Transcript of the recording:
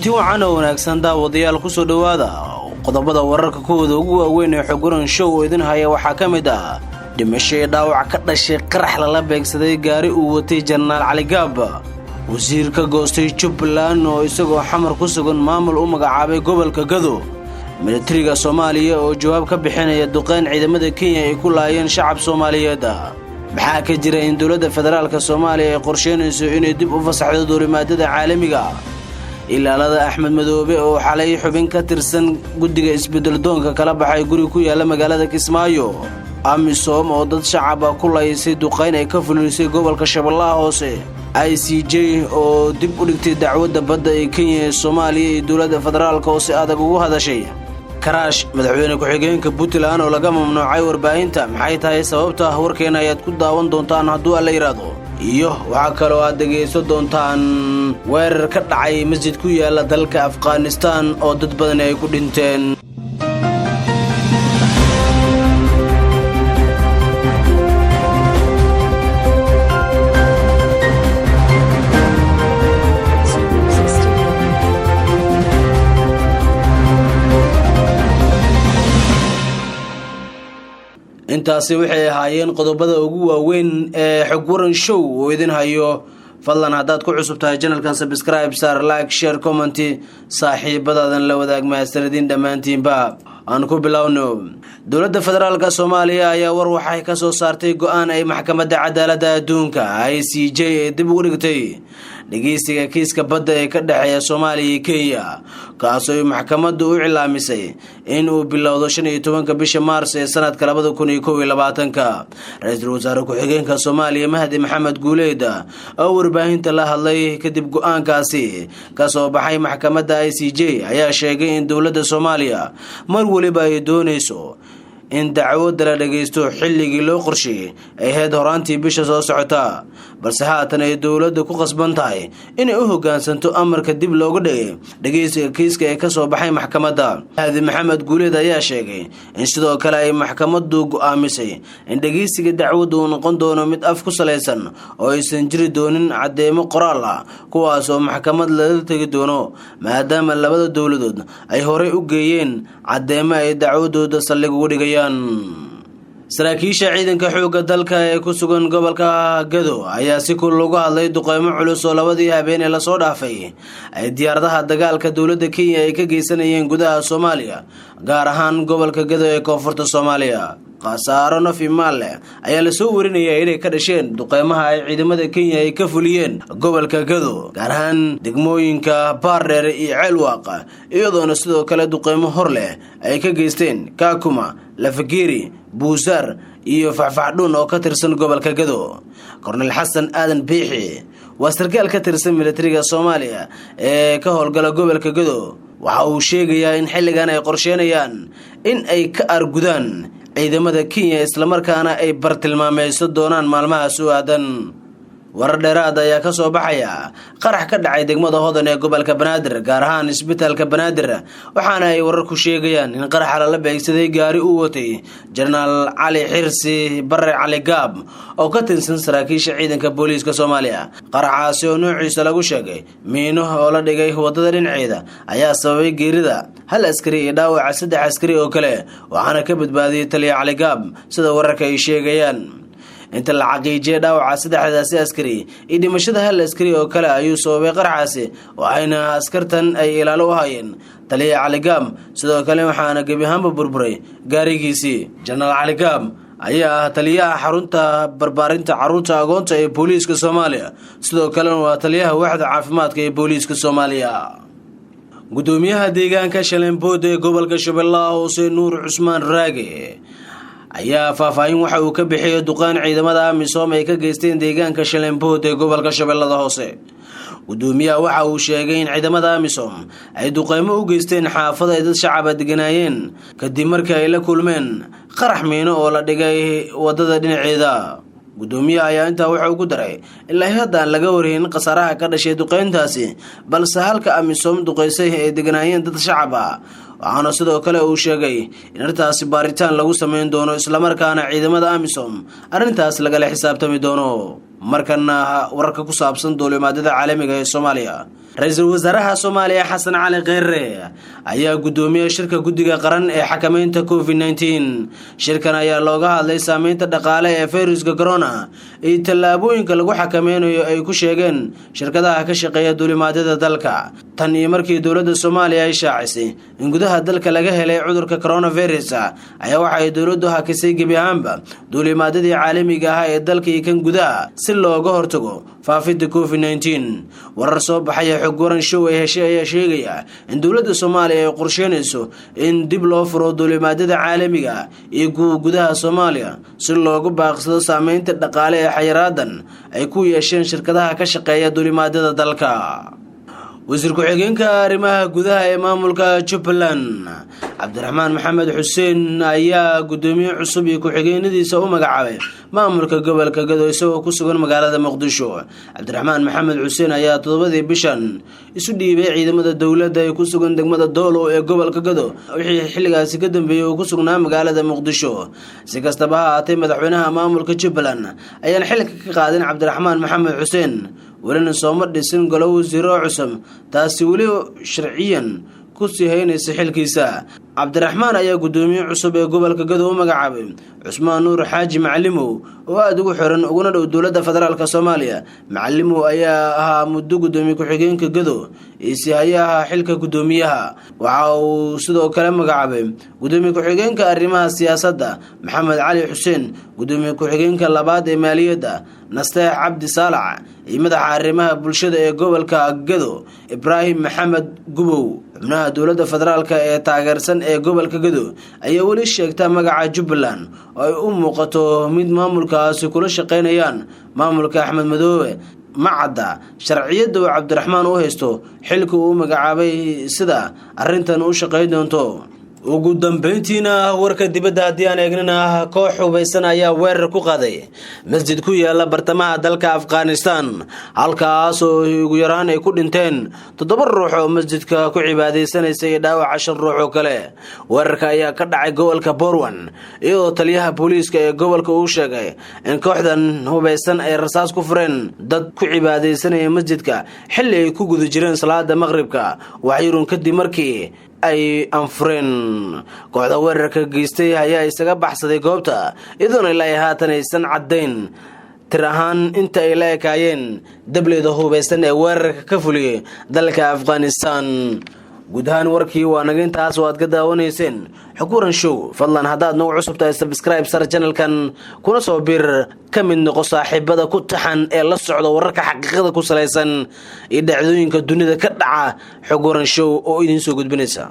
kulanti wacan oo wanaagsan daawadayaal ku soo dhawaada qodobada wararka kuwada ugu waaweyn ee xogran show oo idin haya waxaa ka mid ah dhimasho dhaawac ka dhashay qarax la beegsaday gaari uu watay Janaraal Cali Gaab wasiirka goostay Jubbaland oo isagoo xamar ku sugan maamul u magacaabay gobolka Gado militariga Soomaaliya oo jawaab ka bixinaya duqeyn ciidamada Kenya ay ku laayeen shacab Soomaaliyeed maxaa ka jira in dawladda federaalka Soomaaliya ay qorsheynayso inay dib u fasaxdo duulimaadada caalamiga ilaalada Axmed Madoobe oo xalay xubin ka tirsan guddiga isbedel doonka kala baxay guri ku yaala magaalada Kismaayo amisom oo dad shacab ku laysay duqeyn ay ka fulisay gobolka Shabeellaha Hoose ICJ oo dib u dhigtay dacwadda badda ee Kenya ee Soomaaliya iyo dawladda federaalka oo si adag ugu hadashay Karash madaxweyne ku-xigeenka Puntland oo laga mamnuucay warbaahinta maxay tahay sababta warkeena ayaad ku daawan doontaan hadduu alla yiraahdo iyo waxa kale oo aad dhageysan doontaan weerar ka dhacay masjid ku yaala dalka Afghanistan oo dad badan ay ku dhinteen intaasi waxay ahaayeen qodobada ugu waaweyn ee xog waran show oo idin hayo fadlan hadaad ku cusub tahay channelkan subscribe share like share comment saaxiibadaadan la wadaag mahadsanidin dhamaantiinba aan ku bilowno dawladda federaalka Soomaaliya ayaa war waxay ka soo saartay go'aan ay maxkamadda cadaaladda adduunka ICJ dib u dhigtay dhageysiga kiiska badda ee ka dhaxeeya Soomaaliya iyo Kenya kaas oo maxkamaddu u cilaamisay in uu bilowdo 15 bisha Maars ee sanadka 2021 ra'iisul wasaare ku-xigeenka Soomaaliya Mahdi Maxamed Guuleed oo warbaahinta la hadlay kadib go'aankaasi ka soo baxay maxkamadda ICJ ayaa sheegay in dawladda Soomaaliya mar waliba ay doonayso in dacwadda la dhageysto xilligii loo qorsheeyay ay heed horaantii bisha soo socota balse haatan ay dawladda ku qasban tahay inay u hoggaansanto amarka dib looga dhigay dhageysiga kiiska ee ka soo baxay maxkamadda Mahdi Maxamed Guuleed ayaa sheegay in sidoo kale ay maxkamaddu go'aamisay in dhageysiga dacwaddu uu noqon doono mid af ku saleysan oo aysan jiri doonin cadeymo qoraal ah kuwaas oo maxkamad laga tagi doono maadaama labada dawladood ay horey u geeyeen cadeymo ay dacwadooda saldhig ugu dhigayaan saraakiisha ciidanka xoogga dalka ee ku sugan gobolka Gado ayaa si kul uga hadlay duqeymo culus oo labadii habeen ee la soo dhaafay ay diyaaradaha dagaalka dawladda Kenya ay ka geysanayeen gudaha Soomaaliya gaar ahaan gobolka Gado ee koonfurta Soomaaliya qasaaro nafimaal ayaa la soo warinayay inay ka dhasheen duqeymaha ay ciidamada Kenya ay ka fuliyeen gobolka Gado gaar ahaan degmooyinka Baardheer iyo Ceelwaaq iyadoo sidoo kale duqeymo hor leh ay ka geysteen Kakuma Lafagiri Buusar iyo Faxfaxdhuun oo ka tirsan gobolka Gado Kornel Xasan Aadan Biixi waa sarkaal ka tirsan militariga Soomaaliya ee ka howlgala gobolka Gado waxa uu sheegayaa in xilligan ay qorsheynayaan in ay ka argudaan ciidamada Kenya isla markaana ay bartilmaameyso doonaan maalmaha soo aadan warar dheeraad ayaa ka soo baxaya qarax ka dhacay degmada Hodan ee gobolka Banaadir gaar ahaan isbitaalka Banaadir waxaana ay warar ku sheegayaan in qarax la beegsaday gaari uu watay Janaraal Cali Xirsi Barre Cali Gaab oo ka tirsan saraakiisha ciidanka booliiska Soomaaliya qaraxaasi oo noociisa lagu sheegay miino oo la dhigay wadada dhinaceeda ayaa sababay geerida hal askari iyo dhaawaca 3 askari oo kale waxaana ka badbaadiyay taliya Cali Gaab sida wararka ay sheegayaan inta la xaqiijiyay dhaawaca 3 askari iyo dhimashada hal askari oo kale ayuu sababay qaraxaasi waxayna askartan ay ilaalo u hayeen taliya Cali Gaab sidoo kale waxaana gabi ahaanba burburay gaarigiisii Janaraal Cali Gaab ayaa taliyaha xarunta barbaarinta caruurta agoonta ee booliiska Soomaaliya sidoo kale waa taliyaha waaxda caafimaadka ee booliiska Soomaaliya gudoomiyaha deegaanka Shalembood ee gobolka Shabeellaha Hoose Nuur Cusmaan Raage ayaa faahfaahin waxa uu ka bixiyay duqeyn ciidamada amisom ay ka geysteen deegaanka Shalembood ee gobolka Shabeellaha Hoose gudoomiyaha waxa uu sheegay in ciidamada amisom ay duqeymo u geysteen xaafado ay dad shacab deganayeen kadib markii ay la kulmeen qarax miino oo la dhigay wadada dhinaceeda gudoomiyaha ayaa intaa waxa uu ku daray ilaa hadda laga warhayn qasaaraha ka dhashay duqeyntaasi balse halka amisom duqeysay ee deganayeen dad shacab waxaana sidoo kale uu sheegay in arrintaasi baaritaan lagu sameyn doono isla markaana ciidamada amisom arrintaas lagala xisaabtami doono markana wararka ku saabsan duulimaadada caalamiga ee Soomaaliya ra-iisul wasaaraha Soomaaliya Xasan Cali Kheyre ayaa gudoomiyay shirka guddiga qaran ee xakamaynta COVID-19. shirkan ayaa looga hadlay saameynta dhaqaale ee fayruska corona iyo tallaabooyinka lagu xakameynayo ay ku sheegeen shirkadaha ka shaqeeya duulimaadyada dalka. tan iyo markii dowladda Soomaaliya ay shaacisay in gudaha dalka laga helay cudurka coronavirus ayaa waxa ay dowladdu hakisay gebi ahaanba duulimaadyadii caalamiga ah ee dalka iyo kan gudaha si looga hortago faafidda COVID-19. warar soo baxay xog waran show ay heshay ayaa sheegaya in dowladda Soomaaliya ay qorsheynayso in dib loo furo duulimaadyada caalamiga iyo gudaha Soomaaliya si loogu baaqsado saameynta dhaqaale ee xayiraadan ay ku yeesheen shirkadaha ka shaqeeya duulimaadyada dalka. wasiir ku-xigeenka arrimaha gudaha ee maamulka Jubbaland Cabdiraxmaan Maxamed Xuseen ayaa gudoomiye cusub iyo ku-xigeenadiisa u magacaabay maamulka gobolka Gado isagoo ku sugan magaalada Muqdisho. Cabdiraxmaan Maxamed Xuseen ayaa 7 bishan isu dhiibay ciidamada dowladda ee ku sugan degmada Doolo ee gobolka Gado wixii xilligaasi ka dambeeyay oo ku sugnaa magaalada Muqdisho. si kastaba ha ahaatee madaxweynaha maamulka Jubbaland ayaan xilka ka qaadin Cabdiraxmaan Maxamed Xuseen ولن صومر ديسن قلو زيرو عسم تاسي وليو شرعيا كسي هيني سحيل كيسا. عبد الرحمن ayaa gudoomiye cusub ee gobolka Gado u magacaabay Cusmaan Nuur Xaaji Macalimow oo aad ugu xiran uguna dhow dowladda federaalka Soomaaliya. Macalimow ayaa ahaa muddo gudoomiye ku-xigeenka Gado si hayaha xilka gudoomiyaha. waxa uu sidoo kale magacaabay gudoomiye ku-xigeenka arrimaha siyaasadda Maxamed Cali Xuseen, gudoomiye ku-xigeenka labaad ee maaliyadda Nasteex Cabdi Saalax iyo madaxa arrimaha bulshada ee gobolka Gado Ibraahim Maxamed Gubow. xubnaha dowladda federaalka ee taageersan ee gobolka Gado ayaa wali sheegta magaca Jubbaland oo ay u muuqato mid maamulkaasi kula shaqeynayaan maamulka Axmed Madoobe. macadda sharciyada uu Cabdiraxmaan u haysto xilka uu magacaabay sida arrintan u shaqeyn doonto. ugu dambeyntiina warka dibadda haddii aan eegnana koox hubeysan ayaa weerar ku qaaday masjid ku yaala bartamaha dalka Afghanistan halkaas oo ugu yaraan ay ku dhinteen 7 ruux oo masjidka ku cibaadeysanayay dhaawac 10 ruux oo kale. weerarka ayaa ka dhacay gobolka Borwan iyadoo taliyaha booliiska ee gobolka uu sheegay in kooxdan hubeysan ay rasaas ku fureen dad ku cibaadeysanaya masjidka xilli ay ku guda jireen salaada maqribka waxyirun kadib markii ay anfureen. kooxda weerarka geystay ayaa isaga baxsaday goobta iyadoona ilaa haatan aysan caddayn tir ahaan inta ay la ekaayeen dableyda hubeysan ee weerarka ka fuliyay dalka Afghanistan. guud ahaan warkii waa naga intaas oo aad ka daawanayseen xog waran show. fadlan haddaad nagu cusub tahay subscribe sar channelkan kuna soo bir ka mid noqo saaxiibada ku taxan ee la socda wararka xaqiiqada ku saleysan iyo dhacdooyinka dunida ka dhaca xog waran show oo idin soo gudbinaysa.